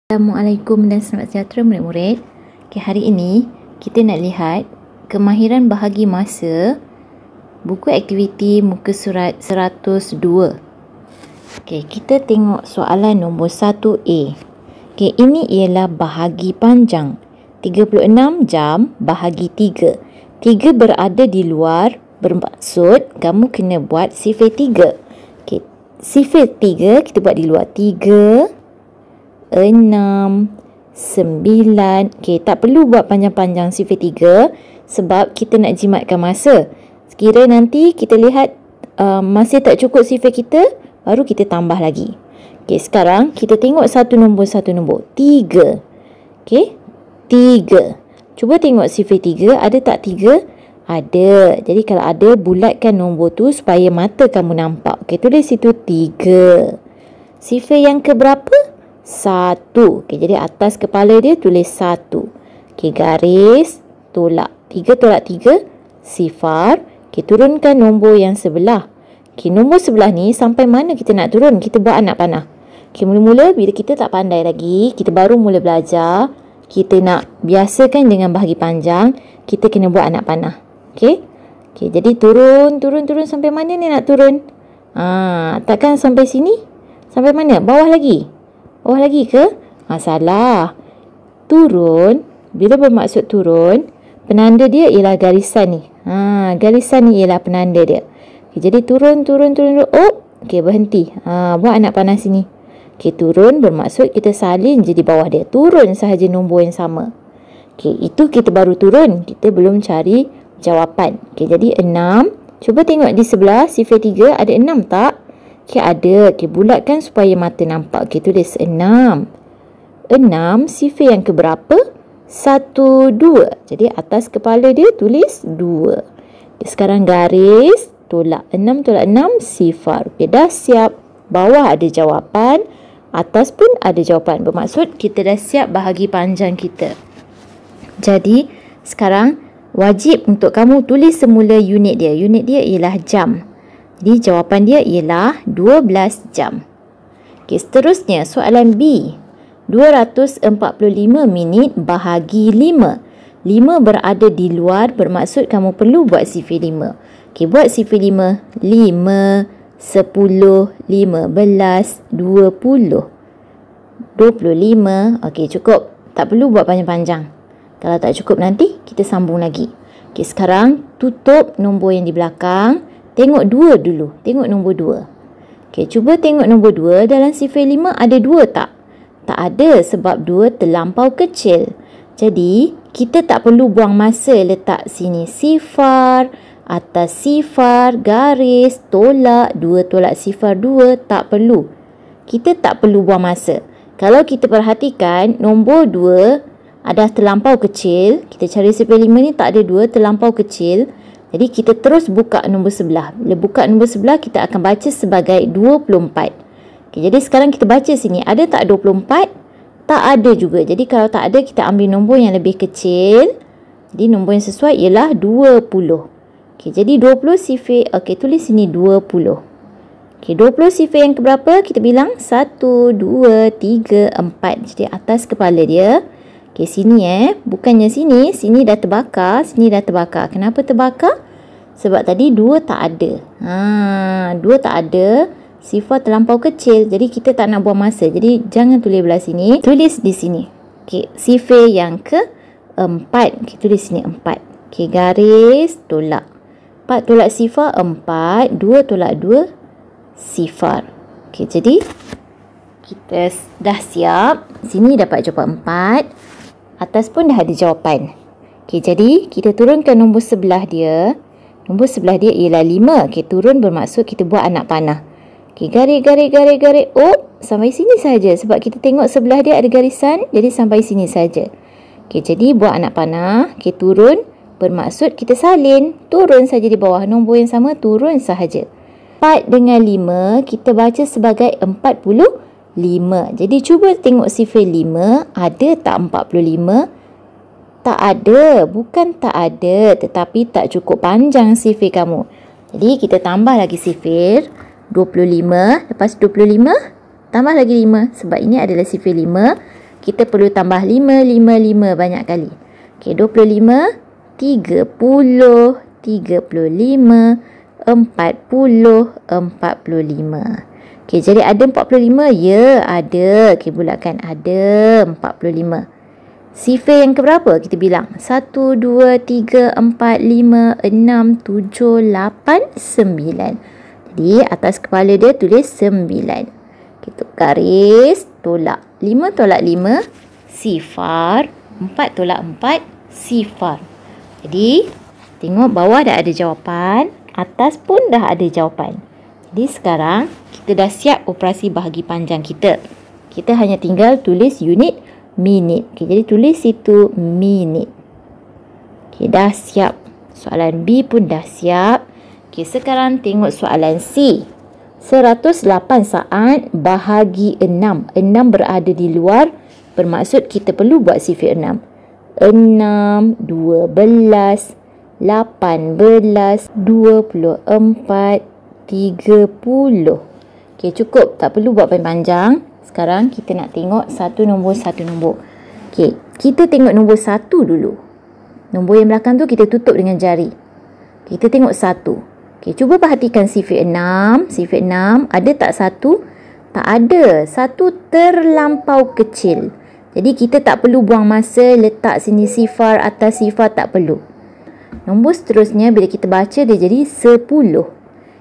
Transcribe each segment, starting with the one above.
Assalamualaikum dan selamat sejahtera murid-murid. Okay, hari ini kita nak lihat kemahiran bahagi masa buku aktiviti muka surat 102. Okay, kita tengok soalan nombor 1A. Okay, ini ialah bahagi panjang 36 jam bahagi 3. 3 berada di luar, bermaksud kamu kena buat sifir 3. Okay, sifir 3 kita buat di luar. 3 6, 9. Okay, tak perlu buat panjang-panjang sifir 3 sebab kita nak jimatkan masa. Sekira nanti kita lihat masih tak cukup sifir kita, baru kita tambah lagi. Okay, sekarang kita tengok satu nombor. 3. Okay, 3. Cuba tengok sifir 3, ada tak 3? Ada. Jadi kalau ada, bulatkan nombor tu supaya mata kamu nampak. Okay, tulis situ 3. Sifir yang ke berapa? 1. Okay, jadi atas kepala dia tulis 1. Okay, garis, tolak. 3 tolak 3, sifar. Okay, turunkan nombor yang sebelah. Okay, nombor sebelah ni sampai mana kita nak turun? Kita buat anak panah. Okay, mula-mula bila kita tak pandai lagi, kita baru mula belajar, kita nak biasakan dengan bahagi panjang, kita kena buat anak panah. Okay, okay, jadi turun sampai mana ni nak turun? Takkan sampai sini? Sampai mana? Bawah lagi? Bawah lagi ke? Salah. Turun, bila bermaksud turun, penanda dia ialah garisan ni. Garisan ni ialah penanda dia. Okay, jadi turun. Oh, okay, berhenti. Buat anak panah sini. Okay, turun bermaksud kita salin je di bawah dia. Turun sahaja nombor yang sama. Okay, itu kita baru turun. Kita belum cari jawapan. Okay, jadi 6. Cuba tengok di sebelah sifir 3 ada 6 tak? Okay, ada. Okay, bulatkan supaya mata nampak. Okay, tulis 6. 6, sifir yang ke berapa? 1, 2. Jadi, atas kepala dia tulis 2. Okay, sekarang garis, tolak. 6 tolak 6, sifar. Okay, dah siap. Bawah ada jawapan. Atas pun ada jawapan. Bermaksud, kita dah siap bahagi panjang kita. Jadi, sekarang, wajib untuk kamu tulis semula unit dia. Unit dia ialah jam. Jadi jawapan dia ialah 12 jam. Okey, seterusnya soalan B. 245 minit bahagi 5. 5 berada di luar, bermaksud kamu perlu buat sifir 5. Okey, buat sifir 5. 5, 10, 15, 20. 25. Okey, cukup. Tak perlu buat panjang-panjang. Kalau tak cukup nanti, kita sambung lagi. Okey, sekarang tutup nombor yang di belakang. Tengok 2 dulu. Tengok nombor 2. Okey, cuba tengok nombor 2. Dalam sifir 5 ada 2 tak? Tak ada sebab 2 terlampau kecil. Jadi, kita tak perlu buang masa letak sini sifar, atas sifar, garis, tolak, 2 tolak sifar 2. Tak perlu. Kita tak perlu buang masa. Kalau kita perhatikan, nombor 2 ada terlampau kecil. Kita cari sifir 5 ni tak ada 2, terlampau kecil. Jadi, kita terus buka nombor sebelah. Bila buka nombor sebelah, kita akan baca sebagai 24. Okay, jadi, sekarang kita baca sini. Ada tak 24? Tak ada juga. Jadi, kalau tak ada, kita ambil nombor yang lebih kecil. Jadi, nombor yang sesuai ialah 20. Okay, jadi, 20 sifir. Okay, tulis sini 20. Okay, 20 sifir yang keberapa? Kita bilang 1, 2, 3, 4. Jadi, atas kepala dia. Okay, sini bukannya sini. Sini dah terbakar. Sini dah terbakar. Kenapa terbakar? Sebab tadi 2 tak ada. 2 tak ada. Sifar terlampau kecil. Jadi, kita tak nak buang masa. Jadi, jangan tulis belah sini. Tulis di sini. Okay, sifir yang ke 4. Okay, tulis sini 4. Okay, garis, tolak. 4 tolak sifar, 4. 2 tolak 2, sifar. Okay, jadi, kita dah siap. Sini dapat jawapan 4. Atas pun dah ada jawapan. Okey, jadi kita turunkan nombor sebelah dia. Nombor sebelah dia ialah 5. Okey, turun bermaksud kita buat anak panah. Okey, garis. Oh, sampai sini saja sebab kita tengok sebelah dia ada garisan, jadi sampai sini saja. Okey, jadi buat anak panah. Okey, turun bermaksud kita salin. Turun saja di bawah nombor yang sama, turun sahaja. 4 dengan 5 kita baca sebagai 45. Jadi cuba tengok sifir 5. Ada tak 45? Tak ada. Bukan tak ada, tetapi tak cukup panjang sifir kamu. Jadi kita tambah lagi sifir 25. Lepas 25, tambah lagi 5 sebab ini adalah sifir 5. kita perlu tambah 5 banyak kali. Okey, 25, 30, 35, 40, 45. Okey, jadi ada 45? Ya, ada. Okey, bulatkan. Ada 45. Sifir yang keberapa? Kita bilang 1, 2, 3, 4, 5, 6, 7, 8, 9. Jadi atas kepala dia tulis 9. Kita garis, tolak. 5 tolak 5, sifar. 4 tolak 4, sifar. Jadi tengok bawah dah ada jawapan, atas pun dah ada jawapan. Jadi sekarang kita dah siap operasi bahagi panjang kita. Kita hanya tinggal tulis unit minit. Okay, jadi tulis situ minit. Okay, dah siap. Soalan B pun dah siap. Okay, sekarang tengok soalan C. 108 saat bahagi 6. 6 berada di luar, bermaksud kita perlu buat sifir 6. 6, 12, 18, 24, 30. Okay, cukup. Tak perlu buat panjang. Sekarang kita nak tengok satu nombor. Okay, kita tengok nombor 1 dulu. Nombor yang belakang tu kita tutup dengan jari. Kita tengok 1. Okay, cuba perhatikan sifir 6. Sifir 6, ada tak 1? Tak ada. 1 terlampau kecil. Jadi kita tak perlu buang masa letak sini sifar atas sifar, tak perlu. Nombor seterusnya bila kita baca dia jadi 10.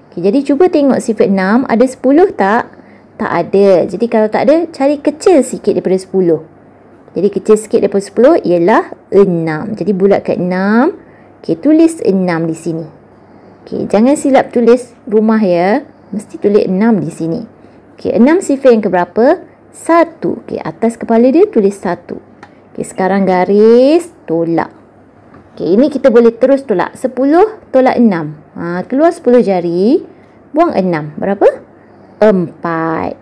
Okay, jadi cuba tengok sifir 6, ada 10 tak? Tak ada. Jadi kalau tak ada, cari kecil sikit daripada 10. Jadi kecil sikit daripada 10 ialah 6. Jadi bulatkan 6. Okay, tulis 6 di sini. Okay, jangan silap tulis rumah ya. Mesti tulis 6 di sini. Okay, 6 sifir yang keberapa? 1. Okay, atas kepala dia tulis 1. Okay, sekarang garis, tolak. Okay, ini kita boleh terus tolak. 10 tolak 6. Keluar 10 jari. Buang 6. Berapa? 4.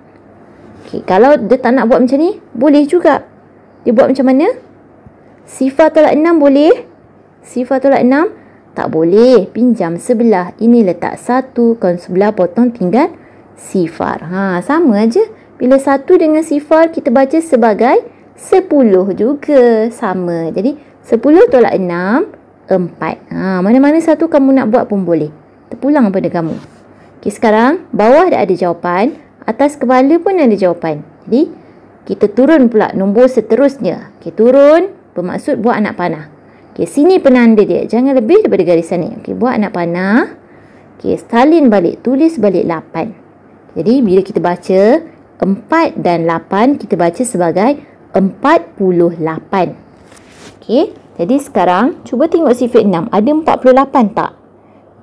Okay, kalau dia tak nak buat macam ni, boleh juga. Dia buat macam mana? Sifar tolak 6 boleh? Sifar tolak 6? Tak boleh. Pinjam sebelah. Ini letak 1. Kawan sebelah potong tinggal sifar. Sama aja. Bila 1 dengan sifar kita baca sebagai 10 juga. Sama. Jadi 10 tolak 6, 4. Mana-mana satu kamu nak buat pun boleh. Terpulang pada kamu. Okay, sekarang bawah dah ada jawapan. Atas kepala pun ada jawapan. Jadi kita turun pula nombor seterusnya. Okay, turun bermaksud buat anak panah. Okay, sini penanda dia. Jangan lebih daripada garisan ni. Okay, buat anak panah. Okay, salin balik. Tulis balik 8. Jadi bila kita baca 4 dan 8, kita baca sebagai 48. Okey, jadi sekarang cuba tengok sifir 6. Ada 48 tak?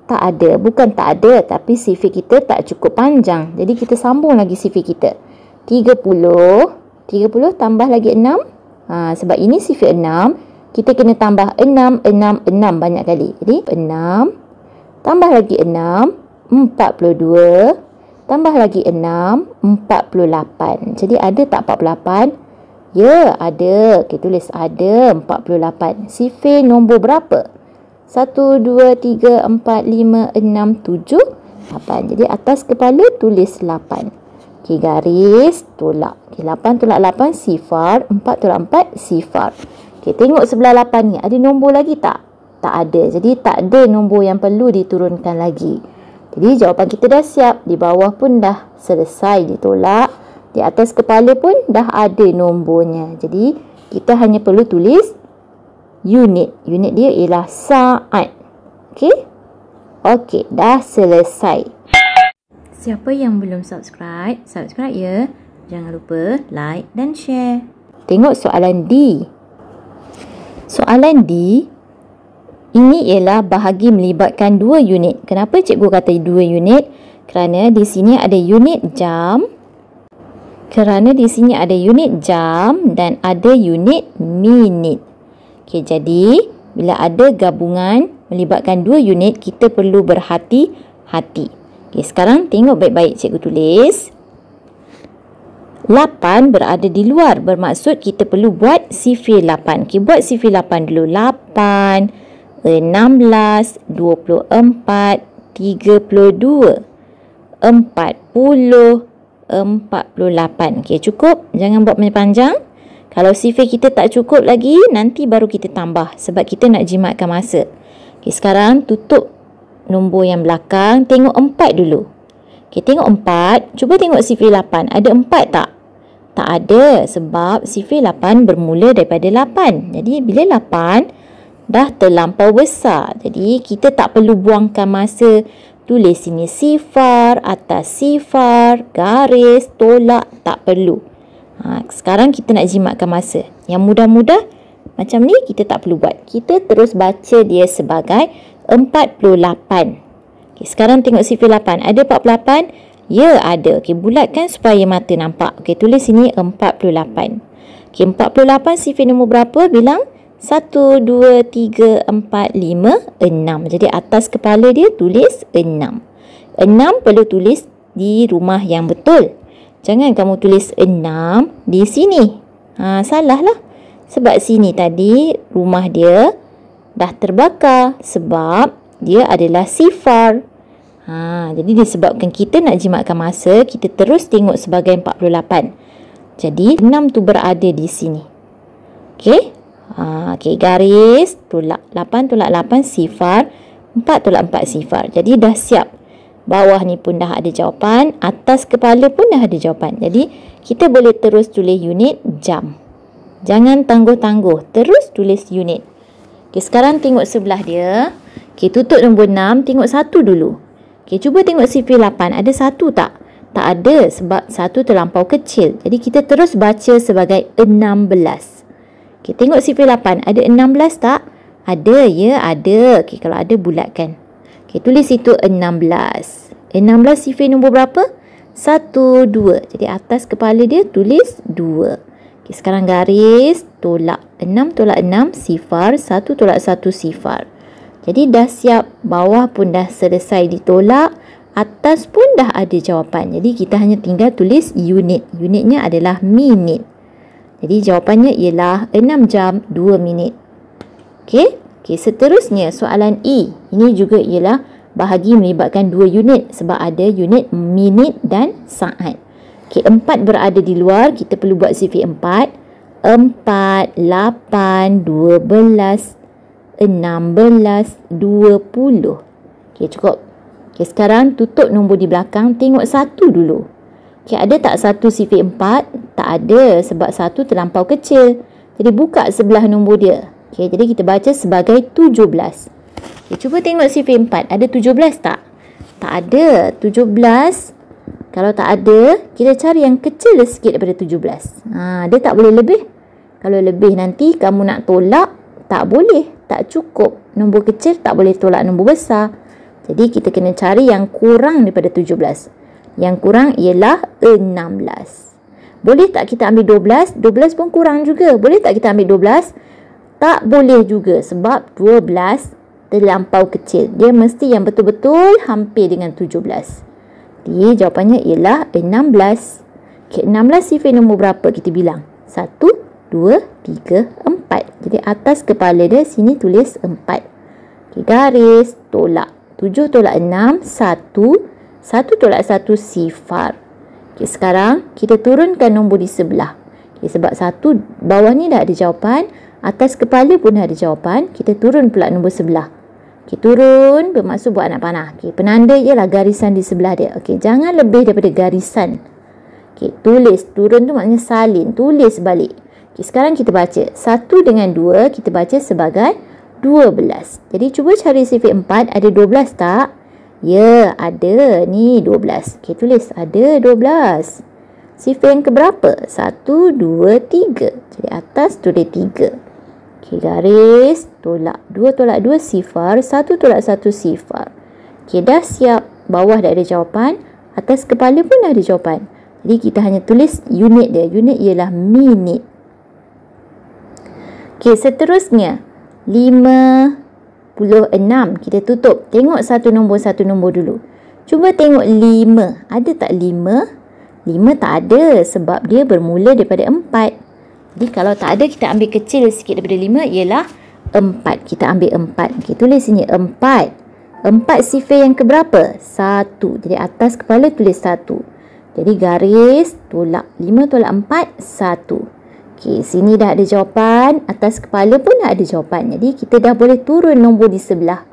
Tak ada. Bukan tak ada, tapi sifir kita tak cukup panjang. Jadi kita sambung lagi sifir kita. 30 tambah lagi 6. Sebab ini sifir 6, kita kena tambah 6 banyak kali. Jadi 6 tambah lagi 6, 42. Tambah lagi 6, 48. Jadi ada tak 48? Ya, ada. Okay, tulis ada 48. Sifir nombor berapa? 1, 2, 3, 4, 5, 6, 7, 8. Jadi atas kepala tulis 8. Okay, garis, tolak. Okay, 8 tolak 8, sifar. 4 tolak 4, sifar. Okay, tengok sebelah 8 ni. Ada nombor lagi tak? Tak ada. Jadi tak ada nombor yang perlu diturunkan lagi. Jadi jawapan kita dah siap. Di bawah pun dah selesai ditolak. Di atas kepala pun dah ada nombornya. Jadi kita hanya perlu tulis unit. Unit dia ialah saat. Okey? Okey, dah selesai. Siapa yang belum subscribe, subscribe ya. Jangan lupa like dan share. Tengok soalan D. Soalan D, ini ialah bahagi melibatkan 2 unit. Kenapa cikgu kata 2 unit? Kerana di sini ada unit jam. Dan ada unit minit. Okey, jadi bila ada gabungan melibatkan 2 unit, kita perlu berhati-hati. Okey, sekarang tengok baik-baik cikgu tulis. 8 berada di luar, bermaksud kita perlu buat sifir 8. Okey, buat sifir 8 dulu. 8, 16, 24, 32, 40, 48. Okey, cukup. Jangan buat panjang. Kalau sifir kita tak cukup lagi, nanti baru kita tambah sebab kita nak jimatkan masa. Okey, sekarang tutup nombor yang belakang, tengok 4 dulu. Okey, tengok 4, cuba tengok sifir 8. Ada 4 tak? Tak ada sebab sifir 8 bermula daripada 8. Jadi bila 8 dah terlampau besar. Jadi kita tak perlu buangkan masa tulis sini sifar, atas sifar, garis, tolak, tak perlu. Sekarang kita nak jimatkan masa. Yang mudah-mudah macam ni kita tak perlu buat. Kita terus baca dia sebagai 48. Okay, sekarang tengok sifir 8. Ada 48? Ya, ada. Okay, bulatkan supaya mata nampak. Okay, tulis sini 48. Okay, 48 sifir nombor berapa? Bilang 1, 2, 3, 4, 5, 6. Jadi atas kepala dia tulis 6. 6 perlu tulis di rumah yang betul. Jangan kamu tulis 6 di sini. Salah lah. Sebab sini tadi rumah dia dah terbakar. Sebab dia adalah sifar. Jadi disebabkan kita nak jimatkan masa, kita terus tengok sebagai 48. Jadi 6 tu berada di sini. Okey. Okey, garis tolak 8 tolak 8 sifar, 4 tolak 4 sifar. Jadi dah siap. Bawah ni pun dah ada jawapan, atas kepala pun dah ada jawapan. Jadi kita boleh terus tulis unit jam. Jangan tangguh-tangguh, terus tulis unit. Okey, sekarang tengok sebelah dia. Okey, tutup nombor 6, tengok 1 dulu. Okey, cuba tengok sifir 8, ada 1 tak? Tak ada sebab 1 terlampau kecil. Jadi kita terus baca sebagai 16. Okey, tengok sifir 8, ada 16 tak? Ada, ya ada. Okey, kalau ada bulatkan. Okey, tulis itu 16. 16 sifir nombor berapa? 1, 2. Jadi atas kepala dia tulis 2. Okey, sekarang garis tolak 6 tolak 6 sifar, 1 tolak 1 sifar. Jadi dah siap, bawah pun dah selesai ditolak, atas pun dah ada jawapan. Jadi kita hanya tinggal tulis unit. Unitnya adalah minit. Jadi jawapannya ialah 6 jam 2 minit. Okey. Okey, seterusnya soalan E. Ini juga ialah bahagi melibatkan 2 unit sebab ada unit minit dan saat. Okey, 4 berada di luar, kita perlu buat sifir 4. 4, 8, 12, 16, 20. Okey, cukup. Okey, sekarang tutup nombor di belakang, tengok 1 dulu. Okey, ada tak 1 sifir 4? Tak ada sebab 1 terlampau kecil. Jadi buka sebelah nombor dia. Okey, jadi kita baca sebagai 17. Okey, cuba tengok sifir 4. Ada 17 tak? Tak ada. 17. Kalau tak ada, kita cari yang kecil sikit daripada 17. Dia tak boleh lebih. Kalau lebih nanti kamu nak tolak, tak boleh. Tak cukup. Nombor kecil tak boleh tolak nombor besar. Jadi kita kena cari yang kurang daripada 17. Yang kurang ialah 16. Boleh tak kita ambil 12? 12 pun kurang juga. Boleh tak kita ambil 12? Tak boleh juga sebab 12 terlampau kecil. Dia mesti yang betul-betul hampir dengan 17. Jadi jawapannya ialah 16. Okay, 16 sifir nombor berapa kita bilang? 1, 2, 3, 4. Jadi atas kepala dia sini tulis 4. Okay, garis tolak 7 tolak 6 1. 1 tolak 1 sifar. Okay, sekarang kita turunkan nombor di sebelah. Okay, sebab 1 bawah ni dah ada jawapan, atas kepala pun dah ada jawapan. Kita turun pula nombor sebelah. Okay, turun bermaksud buat anak panah. Okay, penanda ialah garisan di sebelah dia. Okay, jangan lebih daripada garisan. Okay, tulis. Turun tu maknanya salin. Tulis balik. Okay, sekarang kita baca. 1 dengan 2 kita baca sebagai 12. Jadi cuba cari sifir 4. Ada 12 tak? Ya, ada. Ni 12. Okay, tulis. Ada 12. Sifir yang keberapa? 1, 2, 3. Jadi atas tulis 3. Okay, garis tolak 2 tolak 2 sifar, 1 tolak 1 sifar. Okay, dah siap. Bawah dah ada jawapan, atas kepala pun dah ada jawapan. Jadi kita hanya tulis unit dia. Unit ialah minit. Okay, seterusnya 56. Kita tutup. Tengok satu nombor dulu. Cuba tengok 5. Ada tak 5? 5 tak ada sebab dia bermula daripada 4. Jadi kalau tak ada, kita ambil kecil sikit daripada 5 ialah 4. Kita ambil 4. Okay, tulis sini 4. 4 sifir yang keberapa? 1. Jadi atas kepala tulis 1. Jadi garis tolak 5 tolak 4 1. Okey, sini dah ada jawapan. Atas kepala pun dah ada jawapan. Jadi, kita dah boleh turun nombor di sebelah.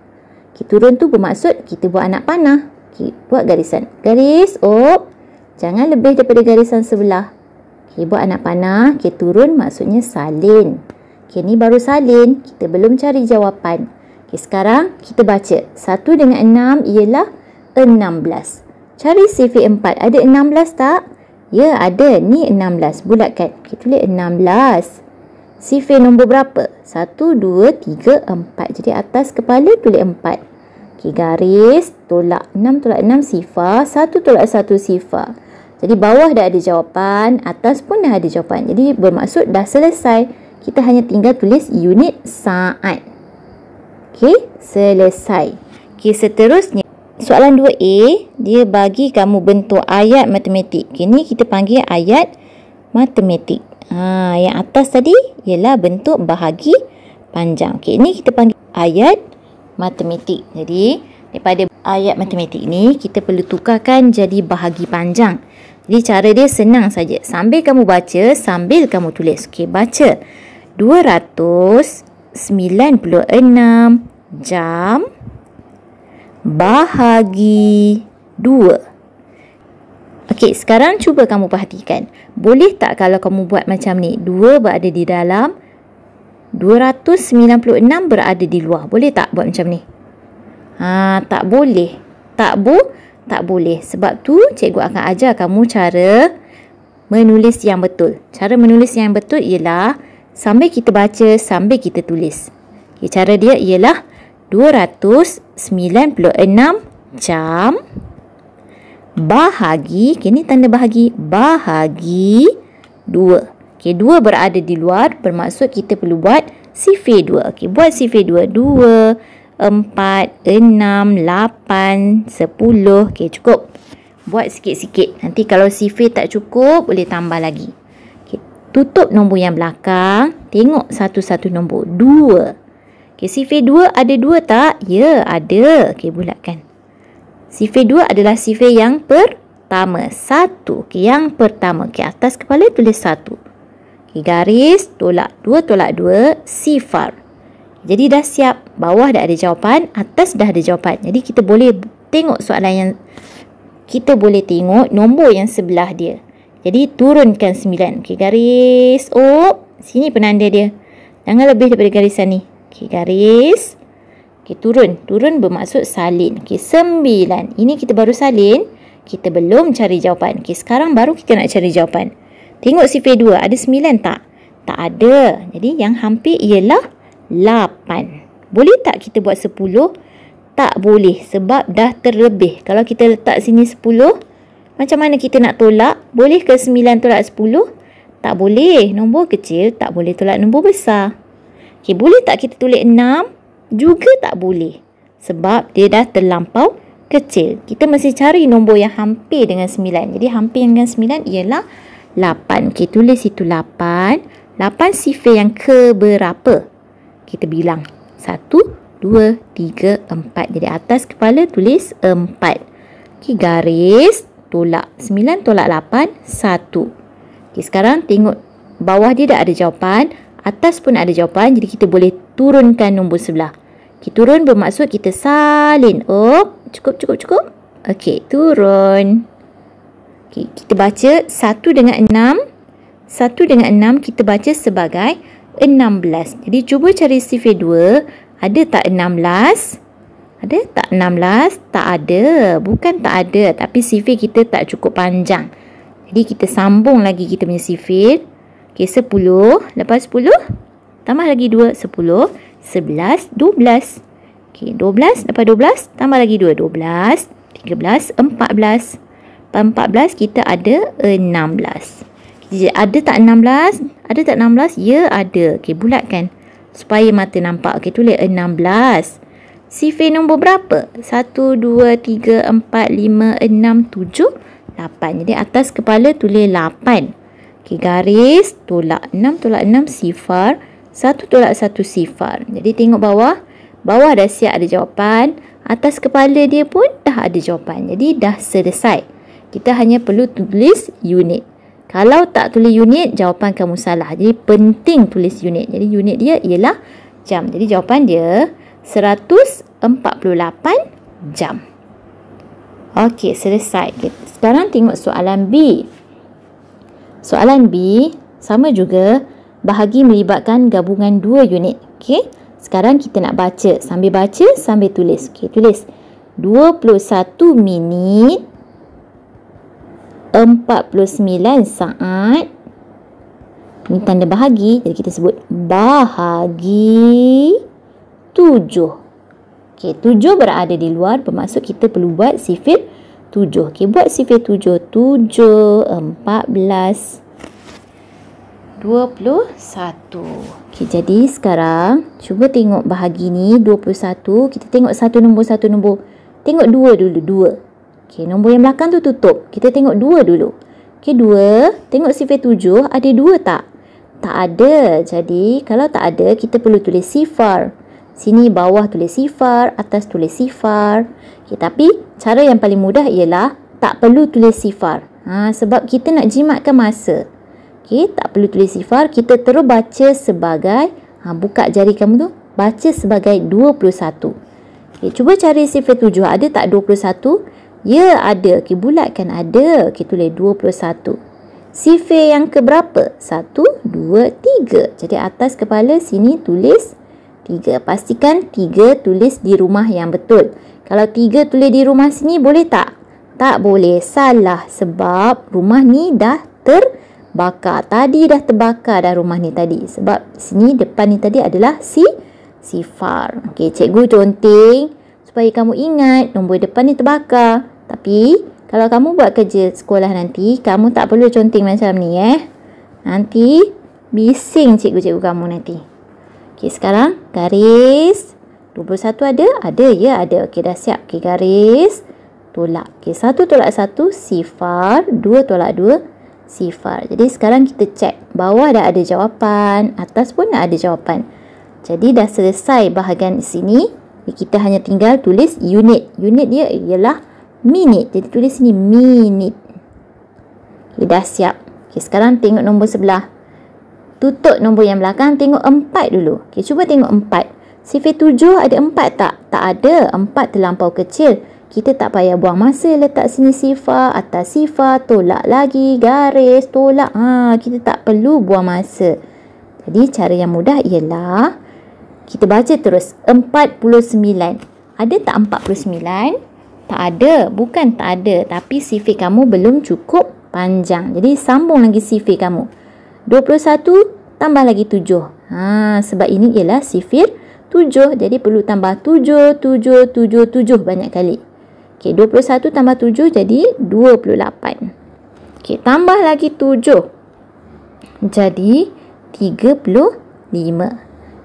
Okey, turun tu bermaksud kita buat anak panah. Okey, buat garisan. Garis, jangan lebih daripada garisan sebelah. Okey, buat anak panah. Okey, turun maksudnya salin. Okey, ni baru salin. Kita belum cari jawapan. Okey, sekarang kita baca. 1 dengan 6 ialah 16. Cari CV4. Ada 16 tak? Ya, ada. Ni 16. Bulatkan. Okey, tulis 16. CV nombor berapa? 1, 2, 3, 4. Jadi, atas kepala tulis 4. Okey, garis. Tolak 6 tolak 6 sifar. 1 tolak 1 sifar. Jadi, bawah dah ada jawapan. Atas pun dah ada jawapan. Jadi, bermaksud dah selesai. Kita hanya tinggal tulis unit saat. Okey, selesai. Okey, seterusnya. Soalan 2A, dia bagi kamu bentuk ayat matematik. Okay, ni kita panggil ayat matematik. Yang atas tadi ialah bentuk bahagi panjang. Okay, ni kita panggil ayat matematik. Jadi, daripada ayat matematik ni, kita perlu tukarkan jadi bahagi panjang. Jadi, cara dia senang saja. Sambil kamu baca, sambil kamu tulis. Okay, baca. 296 jam bahagi 2. Okey, sekarang cuba kamu perhatikan. Boleh tak kalau kamu buat macam ni? 2 berada di dalam, 296 berada di luar. Boleh tak buat macam ni? Tak boleh. Tak boleh. Sebab tu cikgu akan ajar kamu cara menulis yang betul. Cara menulis yang betul ialah sambil kita baca, sambil kita tulis. Okay, cara dia ialah 296 jam bahagi, okay, ni tanda bahagi, bahagi 2. Okay, 2 berada di luar, bermaksud kita perlu buat CV2. Okay, buat CV2. 2, 4, 6, 8, 10. Okay, cukup. Buat sikit-sikit. Nanti kalau CV tak cukup, boleh tambah lagi. Okay, tutup nombor yang belakang. Tengok satu-satu nombor. 2. Okay, CV2 ada 2 tak? Ya, ada. Okay, bulatkan. CV2 adalah CV yang pertama. 1. Okay, yang pertama. Okay, atas kepala tulis 1. Okay, garis, tolak 2 tolak 2, sifar. Jadi dah siap. Bawah dah ada jawapan, atas dah ada jawapan. Jadi kita boleh tengok soalan yang, kita boleh tengok nombor yang sebelah dia. Jadi turunkan 9. Okay, garis. Sini penanda dia. Jangan lebih daripada garisan ni. Okay, garis. Okay, turun. Turun bermaksud salin. Okay, 9. Ini kita baru salin. Kita belum cari jawapan. Okay, sekarang baru kita nak cari jawapan. Tengok CV2. Ada 9 tak? Tak ada. Jadi, yang hampir ialah 8. Boleh tak kita buat 10? Tak boleh. Sebab dah terlebih. Kalau kita letak sini 10, macam mana kita nak tolak? Boleh ke 9 tolak 10? Tak boleh. Nombor kecil tak boleh tolak nombor besar. Okay, boleh tak kita tulis 6? Juga tak boleh. Sebab dia dah terlampau kecil. Kita mesti cari nombor yang hampir dengan 9. Jadi, hampir dengan 9 ialah 8. Okay, tulis itu 8. 8 sifar yang keberapa? Kita bilang. 1, 2, 3, 4. Jadi, atas kepala tulis 4. Okay, garis. Tolak. 9 tolak 8, 1. Okay, sekarang tengok. Bawah dia dah ada jawapan. Atas pun ada jawapan. Jadi, kita boleh turunkan nombor sebelah. Okay, turun bermaksud kita salin. Cukup. Okey, turun. Okay, kita baca 1 dengan 6. 1 dengan 6 kita baca sebagai 16. Jadi, cuba cari CV2. Ada tak 16? Ada tak 16? Tak ada. Bukan tak ada. Tapi CV kita tak cukup panjang. Jadi, kita sambung lagi kita punya CV. Okey, 10. Lepas 10, tambah lagi 2. 10, 11, 12. Okey, 12. Lepas 12, tambah lagi 2. 12, 13, 14. 14 kita ada 16. Jadi, ada tak 16? Ada tak 16? Ya, ada. Okey, bulatkan. Supaya mata nampak. Okey, tulis 16. CV nombor berapa? 1, 2, 3, 4, 5, 6, 7, 8. Jadi, atas kepala tulis 8. Okey, garis, tolak 6 tolak 6 sifar, 1 tolak 1 sifar. Jadi tengok bawah. Bawah dah siap ada jawapan. Atas kepala dia pun dah ada jawapan. Jadi dah selesai. Kita hanya perlu tulis unit. Kalau tak tulis unit, jawapan kamu salah. Jadi penting tulis unit. Jadi unit dia ialah jam. Jadi jawapan dia 148 jam. Okey, selesai. Sekarang tengok soalan B. Soalan B sama juga, bahagi melibatkan gabungan 2 unit. Okey, sekarang kita nak baca. Sambil baca, sambil tulis. Okey, tulis 21 minit 49 saat. Ini tanda bahagi, jadi kita sebut bahagi 7. Okey, 7 berada di luar, bermaksud kita perlu buat sifir 7. Okey, buat sifir 7. 7, 14, 21. Okey, jadi sekarang cuba tengok bahagi ni 21. Kita tengok satu nombor. Tengok 2 dulu, 2. Okey, nombor yang belakang tu tutup. Kita tengok 2 dulu. Okey, 2. Tengok sifir 7. Ada 2 tak? Tak ada. Jadi, kalau tak ada, kita perlu tulis sifar. Sini bawah tulis sifar, atas tulis sifar. Okey, tapi cara yang paling mudah ialah tak perlu tulis sifar. Sebab kita nak jimatkan masa. Okey, tak perlu tulis sifar. Kita terus baca sebagai, buka jari kamu tu, baca sebagai 21. Okey, cuba cari sifir 7. Ada tak 21? Ya, ada. Okey, bulatkan ada. Okey, tulis 21. Sifir yang ke berapa? 1, 2, 3. Jadi atas kepala sini tulis 3. Pastikan 3 tulis di rumah yang betul. Kalau 3 tulis di rumah sini, boleh tak? Tak boleh. Salah. Sebab rumah ni dah terbakar. Tadi dah terbakar dah rumah ni tadi. Sebab sini depan ni tadi adalah sifar. Okey, cikgu conteng supaya kamu ingat nombor depan ni terbakar. Tapi kalau kamu buat kerja sekolah nanti, kamu tak perlu conteng macam ni Nanti bising cikgu-cikgu kamu nanti. Okey, sekarang garis 21 ada? Ada, ya ada. Okey, dah siap. Okey, garis tolak. Okey, 1 tolak 1 sifar, 2 tolak 2 sifar. Jadi sekarang kita cek. Bawah dah ada jawapan, atas pun dah ada jawapan. Jadi dah selesai bahagian sini. Kita hanya tinggal tulis unit. Unit dia ialah minit. Jadi tulis sini minit. Okay, dah siap. Okay, sekarang tengok nombor sebelah. Tutup nombor yang belakang. Tengok 4 dulu. Okay, cuba tengok 4. Sifir 7 ada 4 tak? Tak ada. 4 terlampau kecil. Kita tak payah buang masa. Letak sini sifar. Atas sifar. Tolak lagi. Garis. Tolak. Kita tak perlu buang masa. Jadi cara yang mudah ialah kita baca terus. 49. Ada tak 49? Tak ada. Bukan tak ada. Tapi sifir kamu belum cukup panjang. Jadi sambung lagi sifir kamu. 21 tambah lagi 7. Sebab ini ialah sifir 7. Jadi perlu tambah 7, 7, 7, 7 banyak kali. Okey, 21 tambah 7 jadi 28. Okey, tambah lagi 7. Jadi 35.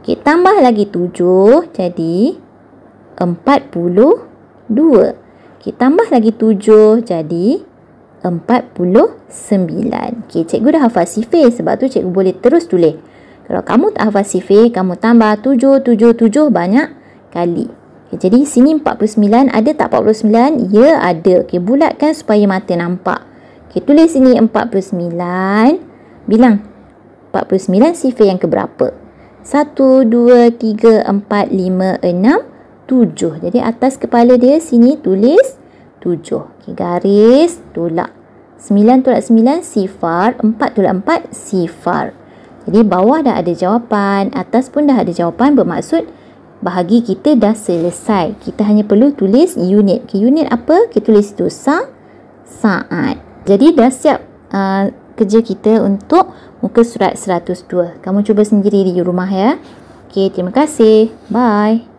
Okey, tambah lagi 7 jadi 42. Okey, tambah lagi 7 jadi 49. Okey, cikgu dah hafal sifir. Sebab tu cikgu boleh terus tulis. Kalau kamu tak hafal sifir, kamu tambah 7, 7, 7 banyak kali. Okey, jadi sini 49. Ada tak 49? Ya, ada. Okey, bulatkan supaya mata nampak. Okey, tulis sini 49. Bilang 49 sifir yang keberapa? 1, 2, 3, 4, 5, 6, 7. Jadi atas kepala dia sini tulis 7. Okay, garis tolak. 9 tolak 9 sifar. 4 tolak 4 sifar. Jadi bawah dah ada jawapan. Atas pun dah ada jawapan. Bermaksud bahagi kita dah selesai. Kita hanya perlu tulis unit. Okay, unit apa? Kita tulis itu saat. Jadi dah siap kerja kita untuk muka surat 102. Kamu cuba sendiri di rumah ya. Okay, terima kasih. Bye.